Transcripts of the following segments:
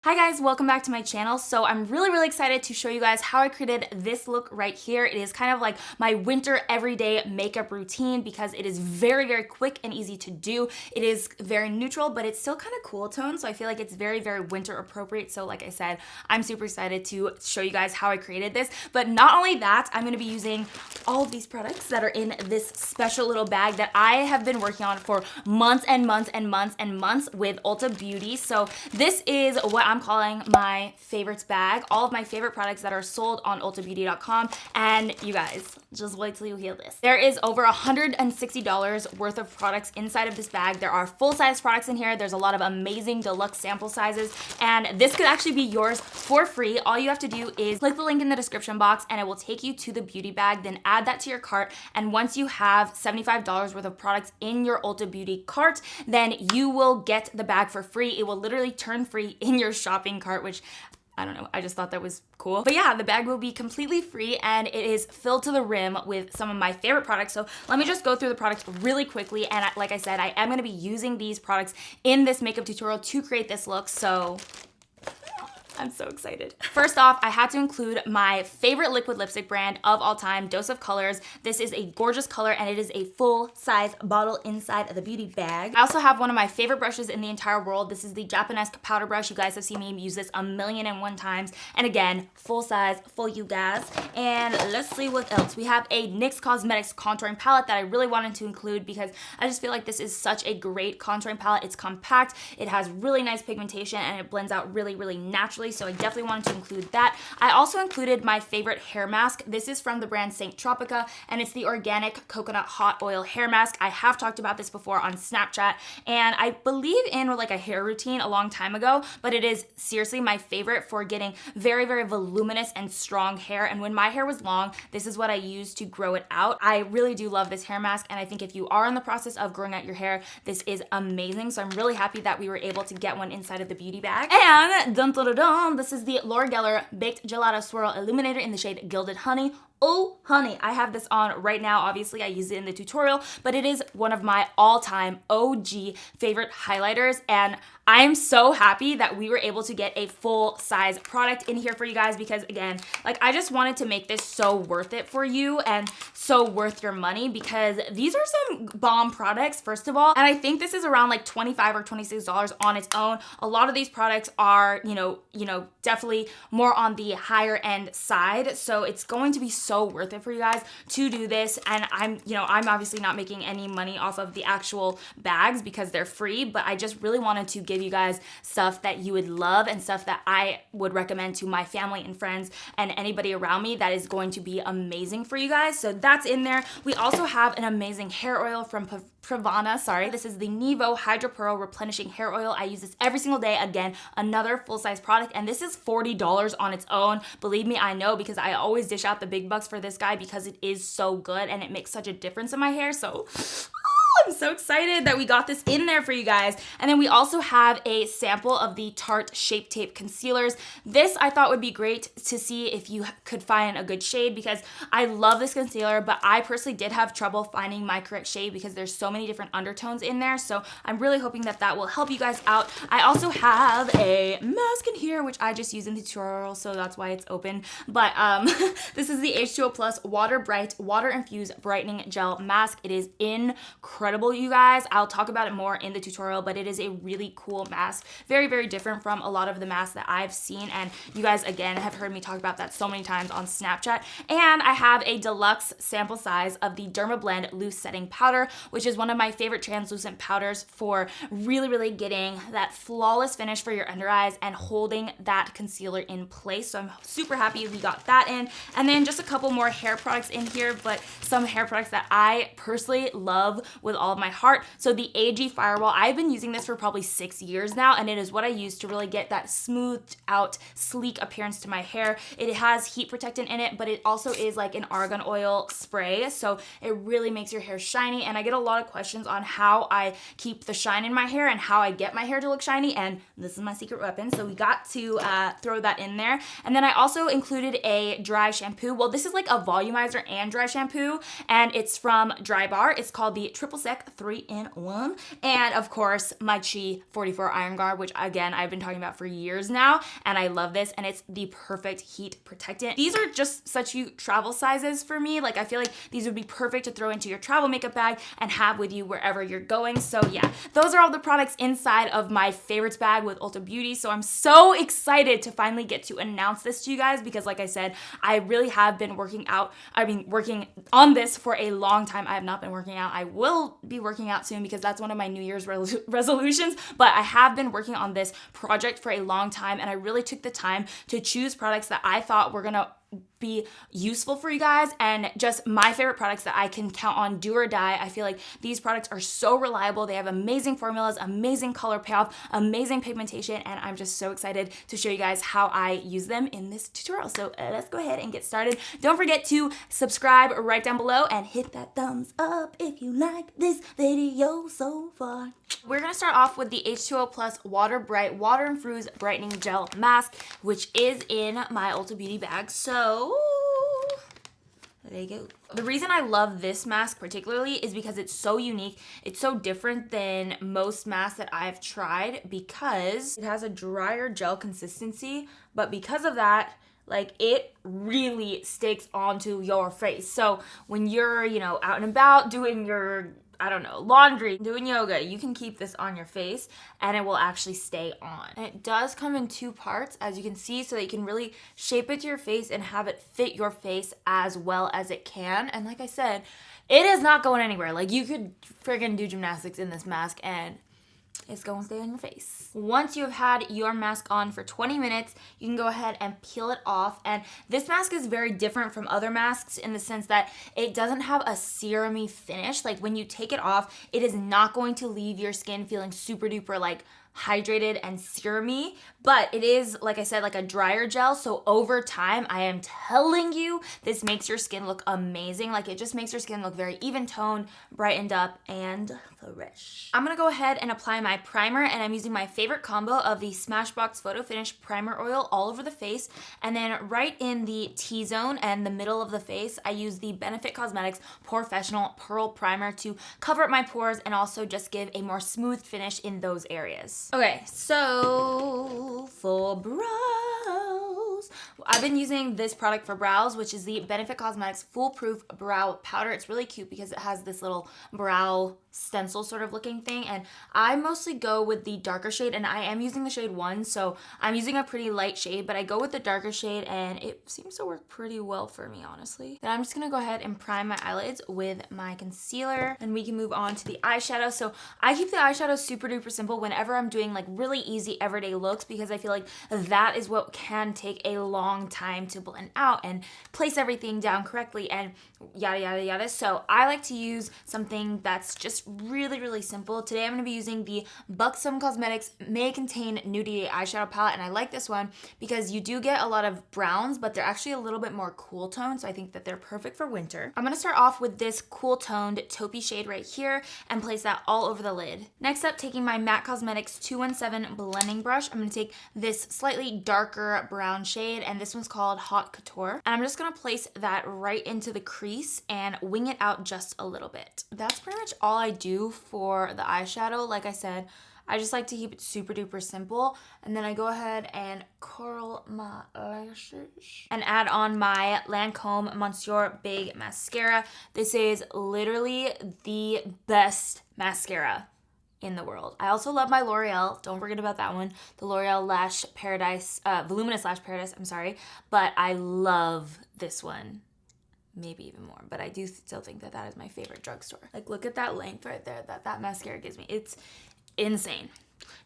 Hi guys, welcome back to my channel. So I'm really excited to show you guys how I created this look right here. It is kind of like my winter everyday makeup routine because it is very quick and easy to do. It is very neutral, but it's still kind of cool tone. So I feel like it's very winter appropriate. So like I said, I'm super excited to show you guys how I created this. But not only that, I'm going to be using all of these products that are in this special little bag that I have been working on for months and months with ULTA Beauty. So this is what I'm calling my favorites bag, all of my favorite products that are sold on ultabeauty.com. And you guys, just wait till you hear this. There is over $160 worth of products inside of this bag. There are full-size products in here. There's a lot of amazing deluxe sample sizes, and this could actually be yours for free. All you have to do is click the link in the description box and it will take you to the beauty bag. Then add that to your cart, and once you have $75 worth of products in your ULTA Beauty cart, then you will get the bag for free. It will literally turn free in your shopping cart, which I don't know, I just thought that was cool. But yeah, the bag will be completely free and it is filled to the rim with some of my favorite products. So let me just go through the products really quickly. And like I said, I am going to be using these products in this makeup tutorial to create this look. So I'm so excited. First off, I had to include my favorite liquid lipstick brand of all time, Dose of Colors. This is a gorgeous color and it is a full-size bottle inside of the beauty bag. I also have one of my favorite brushes in the entire world. This is the Japanesque powder brush. You guys have seen me use this 1,000,001 times. And again, full size for you guys. And let's see what else. We have a NYX Cosmetics contouring palette that I really wanted to include because I just feel like this is such a great contouring palette. It's compact, it has really nice pigmentation, and it blends out really naturally. So I definitely wanted to include that. I also included my favorite hair mask. This is from the brand Saint Tropica, and it's the organic coconut hot oil hair mask. I have talked about this before on Snapchat, and I believe in like a hair routine a long time ago, but it is seriously my favorite for getting very voluminous and strong hair. And when my hair was long, this is what I used to grow it out. I really do love this hair mask, and I think if you are in the process of growing out your hair, this is amazing. So I'm really happy that we were able to get one inside of the beauty bag. And this is the Laura Geller Baked Gelato Swirl Illuminator in the shade Gilded Honey. Oh, honey, I have this on right now. Obviously, I used it in the tutorial, but it is one of my all-time OG favorite highlighters, and I'm so happy that we were able to get a full-size product in here for you guys because, again, like I just wanted to make this so worth it for you and so worth your money because these are some bomb products, first of all, and I think this is around like $25 or $26 on its own. A lot of these products are, you know, definitely more on the higher end side, so it's going to be so worth it for you guys to do this. And I'm obviously not making any money off of the actual bags because they're free, but I just really wanted to give you guys stuff that you would love and stuff that I would recommend to my family and friends and anybody around me that is going to be amazing for you guys. So that's in there. We also have an amazing hair oil from Pravana, sorry. This is the Nevo Hydro Pearl Replenishing Hair Oil. I use this every single day. Again, another full-size product, and this is $40 on its own. Believe me, I know, because I always dish out the big bucks for this guy because it is so good and it makes such a difference in my hair. So I'm so excited that we got this in there for you guys. And then we also have a sample of the Tarte Shape Tape Concealers. This I thought would be great to see if you could find a good shade because I love this concealer, but I personally did have trouble finding my correct shade because there's so many different undertones in there. So I'm really hoping that that will help you guys out. I also have a mask in here, which I just used in the tutorial, so that's why it's open. But this is the H2O Plus Water Bright Water Infused Brightening Gel Mask. It is incredible, you guys. I'll talk about it more in the tutorial, but it is a really cool mask. Very different from a lot of the masks that I've seen, and you guys, again, have heard me talk about that so many times on Snapchat. And I have a deluxe sample size of the Dermablend Loose Setting Powder, which is one of my favorite translucent powders for really getting that flawless finish for your under eyes and holding that concealer in place. So I'm super happy we got that in. And then just a couple more hair products in here, but some hair products that I personally love with all of my heart. So the AG Firewall, I've been using this for probably 6 years now, and it is what I use to really get that smoothed out, sleek appearance to my hair. It has heat protectant in it, but it also is like an argan oil spray, so it really makes your hair shiny. And I get a lot of questions on how I keep the shine in my hair and how I get my hair to look shiny, and this is my secret weapon. So we got forgot to throw that in there. And then I also included a dry shampoo. Well, this is like a volumizer and dry shampoo, and it's from Dry Bar. It's called the Triple Sec 3-in-1. And of course, my Chi 44 Iron Guard, which again, I've been talking about for years now, and I love this, and it's the perfect heat protectant. These are just such cute travel sizes for me. Like, I feel like these would be perfect to throw into your travel makeup bag and have with you wherever you're going. So yeah, those are all the products inside of my favorites bag with ULTA Beauty. So I'm so excited to finally get to announce this to you guys, because like I said, I really have been working on this for a long time. I have not been working out. I will be working out soon because that's one of my New Year's resolutions, but I have been working on this project for a long time, and I really took the time to choose products that I thought were gonna be useful for you guys, and just my favorite products that I can count on, do or die. I feel like these products are so reliable. They have amazing formulas, amazing color payoff, amazing pigmentation, and I'm just so excited to show you guys how I use them in this tutorial. So let's go ahead and get started. Don't forget to subscribe right down below and hit that thumbs up if you like this video so far. We're gonna start off with the H2O Plus Water Bright Water Infused Brightening Gel Mask, which is in my ULTA Beauty bag. So there you go. The reason I love this mask particularly is because it's so unique. It's so different than most masks that I've tried, because it has a drier gel consistency, but because of that, like, it really sticks onto your face. So when you're, out and about doing your, laundry, doing yoga, you can keep this on your face and it will actually stay on. And it does come in two parts, as you can see, so that you can really shape it to your face and have it fit your face as well as it can. And like I said, it is not going anywhere. Like, you could friggin' do gymnastics in this mask and it's going to stay on your face. Once you've had your mask on for 20 minutes, you can go ahead and peel it off. And this mask is very different from other masks in the sense that it doesn't have a serum-y finish. Like, when you take it off, it is not going to leave your skin feeling super duper like hydrated and serum-y, but it is, like I said, like a drier gel. So over time, I am telling you, this makes your skin look amazing. Like, it just makes your skin look very even toned, brightened up, and fresh. I'm gonna go ahead and apply my primer, and I'm using my favorite combo of the Smashbox Photo Finish Primer Oil all over the face, and then right in the T-zone and the middle of the face, I use the Benefit Cosmetics Professional Pearl Primer to cover up my pores and also just give a more smooth finish in those areas. Okay, so for brows, I've been using this product for brows, which is the Benefit Cosmetics Foolproof Brow Powder. It's really cute because it has this little brow stencil sort of looking thing, and I mostly go with the darker shade, and I am using the shade 1, so I'm using a pretty light shade, but I go with the darker shade and it seems to work pretty well for me, honestly. Then I'm just gonna go ahead and prime my eyelids with my concealer, and we can move on to the eyeshadow. So I keep the eyeshadow super duper simple whenever I'm doing like really easy everyday looks, because I feel like that is what can take a long time to blend out and place everything down correctly and yada yada yada. So I like to use something that's just really simple. Today I'm going to be using the Buxom Cosmetics May Contain Nudity Eyeshadow Palette, and I like this one because you do get a lot of browns, but they're actually a little bit more cool toned, so I think that they're perfect for winter. I'm going to start off with this cool toned taupey shade right here and place that all over the lid. Next up, taking my MAC Cosmetics 217 blending brush, I'm going to take this slightly darker brown shade, and this one's called Hot Couture, and I'm just going to place that right into the crease and wing it out just a little bit. That's pretty much all I do for the eyeshadow. Like I said, I just like to keep it super duper simple, and then I go ahead and curl my lashes and add on my Lancome Monsieur Big Mascara. This is literally the best mascara in the world. I also love my L'Oreal. Don't forget about that one. The L'Oreal Lash Paradise, Voluminous Lash Paradise, I'm sorry. But I love this one. Maybe even more. But I do still think that that is my favorite drugstore. Like, look at that length right there that mascara gives me. It's insane.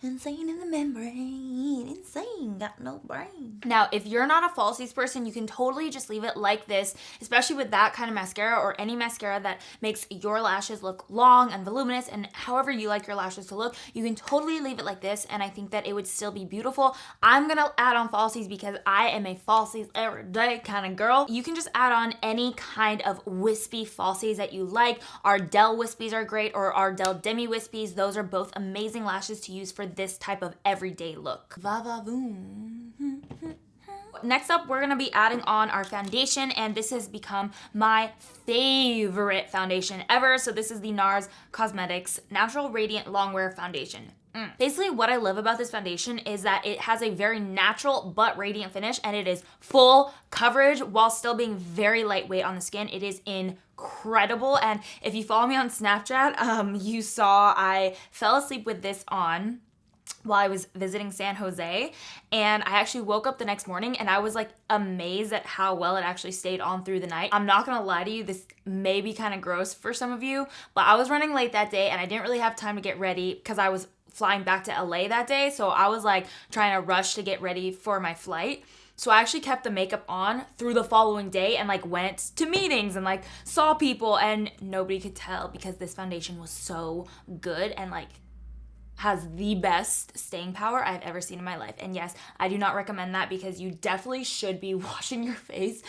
Insane in the membrane. Insane. Got no brain. Now, if you're not a falsies person, you can totally just leave it like this, especially with that kind of mascara or any mascara that makes your lashes look long and voluminous, and however you like your lashes to look, you can totally leave it like this, and I think that it would still be beautiful. I'm gonna add on falsies because I am a falsies everyday kind of girl. You can just add on any kind of wispy falsies that you like. Ardell wispies are great, or Ardell demi wispies. Those are both amazing lashes to use for this type of everyday look. Va va voom. next up, we're gonna be adding on our foundation, and this has become my favorite foundation ever. So this is the NARS Cosmetics Natural Radiant Longwear Foundation. Basically, what I love about this foundation is that it has a very natural but radiant finish, and it is full coverage while still being very lightweight on the skin. It is incredible, and if you follow me on Snapchat, you saw I fell asleep with this on while I was visiting San Jose, and I actually woke up the next morning and I was like amazed at how well it actually stayed on through the night. I'm not gonna lie to you, this may be kind of gross for some of you, but I was running late that day and I didn't really have time to get ready because I was flying back to LA that day, so I was like trying to rush to get ready for my flight. So I actually kept the makeup on through the following day and like went to meetings and like saw people, and nobody could tell because this foundation was so good and like has the best staying power I've ever seen in my life. And yes, I do not recommend that because you definitely should be washing your face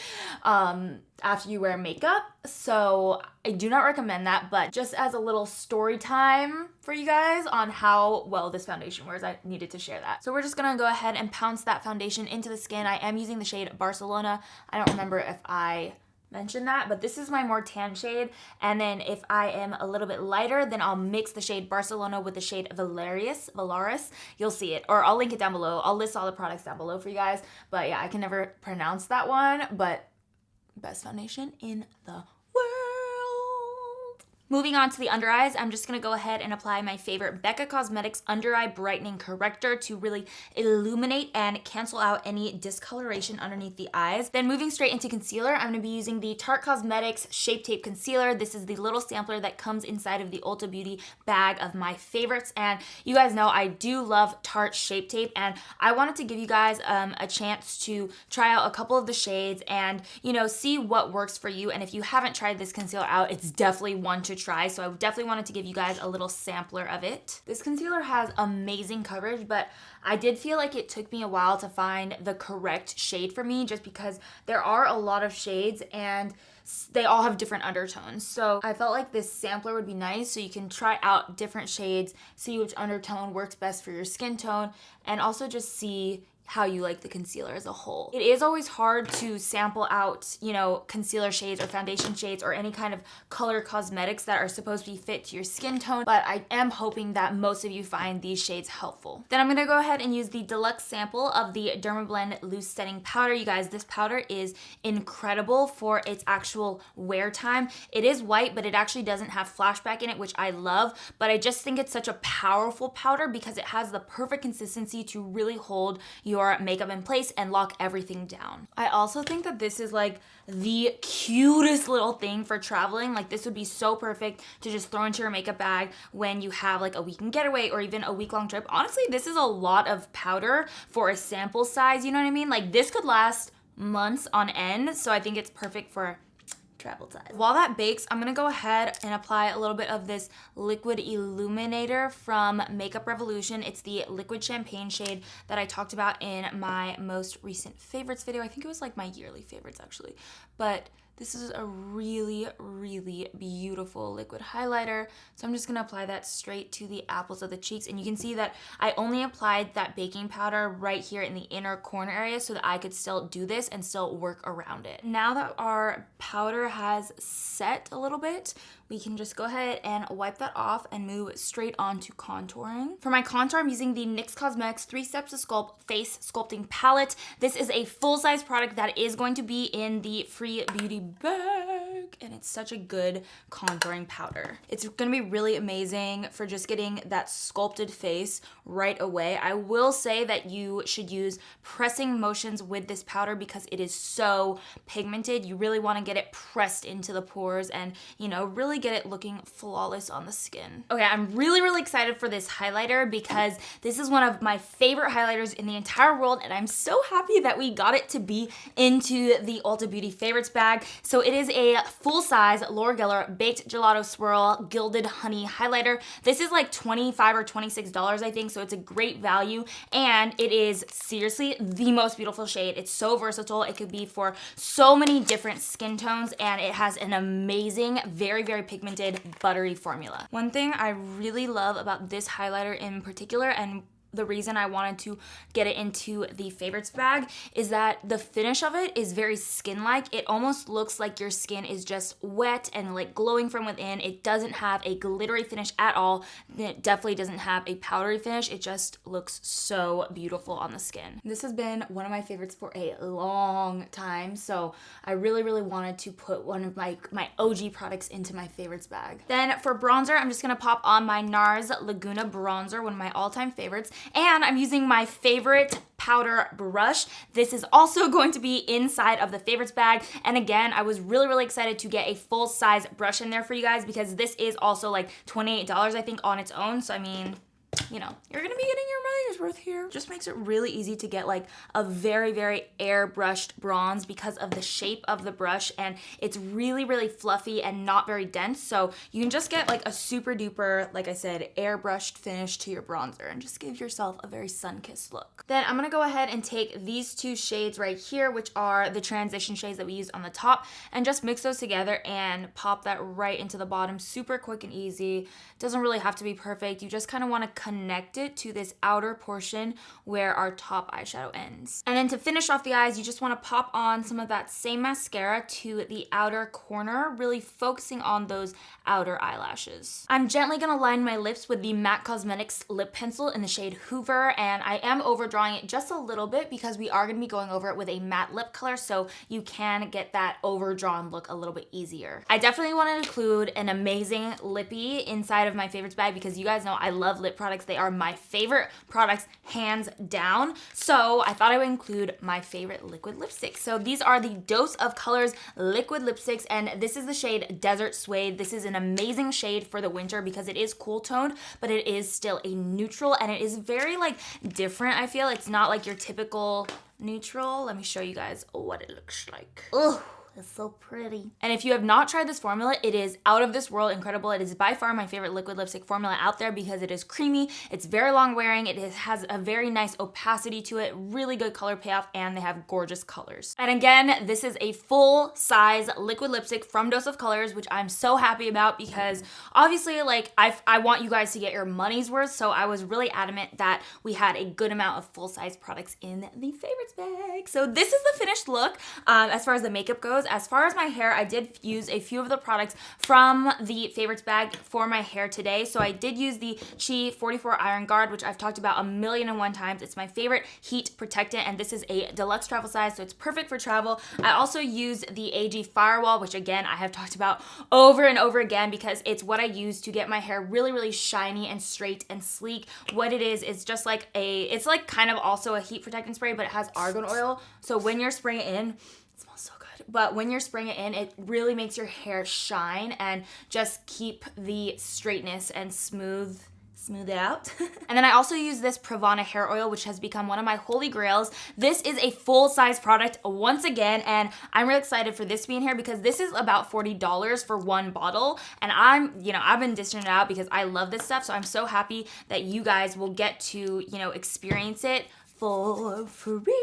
after you wear makeup. So I do not recommend that, but just as a little story time for you guys on how well this foundation wears, I needed to share that. So we're just gonna go ahead and pounce that foundation into the skin. I am using the shade Barcelona. I don't remember if I mention that, but this is my more tan shade, and then if I am a little bit lighter, then I'll mix the shade Barcelona with the shade Valaris. You'll see it, or I'll link it down below. I'll list all the products down below for you guys, but yeah, I can never pronounce that one, but best foundation in the world. Moving on to the under eyes, I'm just gonna go ahead and apply my favorite Becca Cosmetics Under Eye Brightening Corrector to really illuminate and cancel out any discoloration underneath the eyes. Then moving straight into concealer, I'm gonna be using the Tarte Cosmetics Shape Tape Concealer. This is the little sampler that comes inside of the Ulta Beauty bag of my favorites. And you guys know I do love Tarte Shape Tape, and I wanted to give you guys a chance to try out a couple of the shades and, you know, see what works for you. And if you haven't tried this concealer out, it's definitely one to try. So I definitely wanted to give you guys a little sampler of it. This concealer has amazing coverage, but I did feel like it took me a while to find the correct shade for me, just because there are a lot of shades and they all have different undertones. So I felt like this sampler would be nice so you can try out different shades, see which undertone works best for your skin tone, and also just see how you like the concealer as a whole. It is always hard to sample out, you know, concealer shades or foundation shades or any kind of color cosmetics that are supposed to be fit to your skin tone, but I am hoping that most of you find these shades helpful. Then I'm gonna go ahead and use the deluxe sample of the Dermablend Loose Setting Powder. You guys, this powder is incredible for its actual wear time. It is white, but it actually doesn't have flashback in it, which I love, but I just think it's such a powerful powder because it has the perfect consistency to really hold your makeup in place and lock everything down. I also think that this is like the cutest little thing for traveling. Like this would be so perfect to just throw into your makeup bag when you have like a weekend getaway or even a week-long trip. Honestly, this is a lot of powder for a sample size, you know what I mean? Like this could last months on end, so I think it's perfect for travel size. While that bakes, I'm gonna go ahead and apply a little bit of this liquid illuminator from Makeup Revolution. It's the liquid champagne shade that I talked about in my most recent favorites video. I think it was like my yearly favorites actually, but this is a really, really beautiful liquid highlighter. So I'm just gonna apply that straight to the apples of the cheeks. And you can see that I only applied that baking powder right here in the inner corner area so that I could still do this and still work around it. Now that our powder has set a little bit, we can just go ahead and wipe that off and move straight on to contouring. For my contour, I'm using the NYX Cosmetics 3 Steps to Sculpt Face Sculpting Palette. This is a full-size product that is going to be in the Free Beauty bag, and it's such a good contouring powder. It's gonna be really amazing for just getting that sculpted face right away. I will say that you should use pressing motions with this powder because it is so pigmented. You really wanna get it pressed into the pores and, you know, really get it looking flawless on the skin. Okay, I'm really, really excited for this highlighter because this is one of my favorite highlighters in the entire world, and I'm so happy that we got it to be into the Ulta Beauty favorites bag. So it is a full-size Laura Geller Baked Gelato Swirl Gilded Honey Highlighter. This is like $25 or $26, I think, so it's a great value, and it is seriously the most beautiful shade. It's so versatile. It could be for so many different skin tones, and it has an amazing, very, very pigmented, buttery formula. One thing I really love about this highlighter in particular, and the reason I wanted to get it into the favorites bag is that the finish of it is very skin-like. It almost looks like your skin is just wet and like glowing from within. It doesn't have a glittery finish at all. It definitely doesn't have a powdery finish. It just looks so beautiful on the skin. This has been one of my favorites for a long time, so I really, really wanted to put one of my OG products into my favorites bag. Then for bronzer, I'm just gonna pop on my NARS Laguna bronzer, one of my all-time favorites. And I'm using my favorite powder brush. This is also going to be inside of the favorites bag. And again, I was really, really excited to get a full size brush in there for you guys because this is also like $28, I think, on its own. So I mean, you know, you're gonna be getting your money's worth here. Just makes it really easy to get like a very, very airbrushed bronze because of the shape of the brush, and it's really, really fluffy and not very dense. So you can just get like a super duper, like I said, airbrushed finish to your bronzer and just give yourself a very sun-kissed look. Then I'm gonna go ahead and take these two shades right here, which are the transition shades that we used on the top, and just mix those together and pop that right into the bottom. Super quick and easy. Doesn't really have to be perfect. You just kind of want to connect it to this outer portion where our top eyeshadow ends. And then to finish off the eyes, you just want to pop on some of that same mascara to the outer corner, really focusing on those outer eyelashes. I'm gently going to line my lips with the MAC Cosmetics lip pencil in the shade Hoover, and I am overdrawing it just a little bit because we are going to be going over it with a matte lip color, so you can get that overdrawn look a little bit easier. I definitely want to include an amazing lippy inside of my favorites bag because you guys know I love lip products. They are my favorite products, hands down. So I thought I would include my favorite liquid lipsticks. So these are the Dose of Colors liquid lipsticks, and this is the shade Desert Suede. This is an amazing shade for the winter because it is cool toned, but it is still a neutral, and it is very like different. I feel it's not like your typical neutral. Let me show you guys what it looks like. Ugh. It's so pretty. And if you have not tried this formula, it is out of this world incredible. It is by far my favorite liquid lipstick formula out there because it is creamy, it's very long wearing, has a very nice opacity to it, really good color payoff, and they have gorgeous colors. And again, this is a full size liquid lipstick from Dose of Colors, which I'm so happy about because obviously like I want you guys to get your money's worth, so I was really adamant that we had a good amount of full size products in the favorites bag. So this is the finished look as far as the makeup goes. As far as my hair, I did use a few of the products from the favorites bag for my hair today. So I did use the Chi 44 Iron Guard, which I've talked about 1,000,001 times. It's my favorite heat protectant, and this is a deluxe travel size, so it's perfect for travel. I also used the AG Firewall, which again, I have talked about over and over again because it's what I use to get my hair really, really shiny and straight and sleek. What it is just like it's like kind of also a heat protectant spray, but it has argan oil. So when you're spraying it in, it smells so good. But when you're spraying it in, it really makes your hair shine and just keep the straightness and smooth it out. And then I also use this Pravana hair oil, which has become one of my holy grails. This is a full-size product once again, and I'm really excited for this to be in here because this is about $40 for one bottle, and I've been dishing it out because I love this stuff, so I'm so happy that you guys will get to, experience it for free.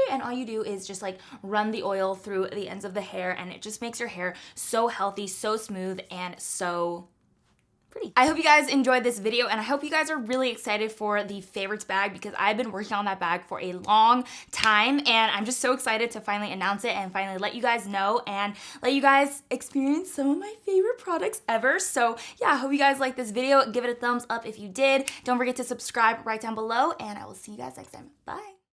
And all you do is just like run the oil through the ends of the hair, and it just makes your hair so healthy, so smooth, and so pretty. I hope you guys enjoyed this video, and I hope you guys are really excited for the favorites bag because I've been working on that bag for a long time, and I'm just so excited to finally announce it and finally let you guys know and let you guys experience some of my favorite products ever. So yeah, I hope you guys liked this video. Give it a thumbs up if you did. Don't forget to subscribe right down below, and I will see you guys next time. Bye.